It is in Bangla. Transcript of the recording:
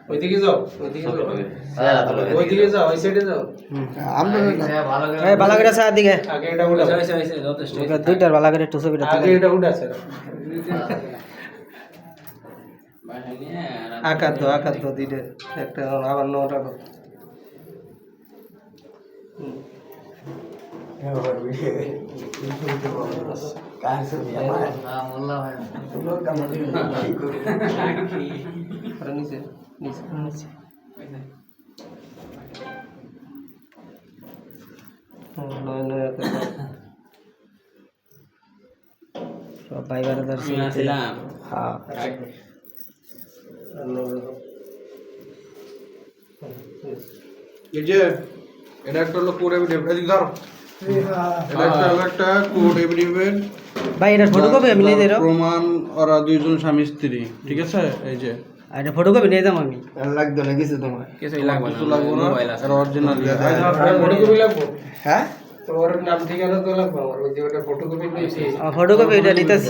ওইদিকে যাও ওইদিকে যাও ওই সাইডে যাও আমরা এই বালাগড়া সাইড দিকে আগে এটা উঠা যথেষ্ট দুইটার বালাগড়া একটু ছবিটা আগে এটা উঠা স্যার আকার তো দিলে একটা আবার নটা দাও নিচে নিচে নিচে নয় নয় সব ভাই বারাদার ছিলাম হ্যাঁ এই যে এটা একটা হলো কোড এভিডেন্ট এদিকে ধর এটা একটা কোড এভিডেন্ট ভাই এটা ফটোকপি আমি নিয়ে দেব প্রমাণ ওরা দুইজন স্বামী স্ত্রী ঠিক আছে এই যে এটা ফটোকপি নিয়ে যাবো আমি লাগবে না কিছু তোমার কিছুই লাগবে কিছু লাগবে না মোবাইল আছে আর অরিজিনাল ফটোকপি লাগবে হ্যাঁ তোমার নাম ঠিকানা তো লাগবে আমার ওই যে ওটা ফটোকপি নিয়েছি ফটোকপি এটা নিতেছি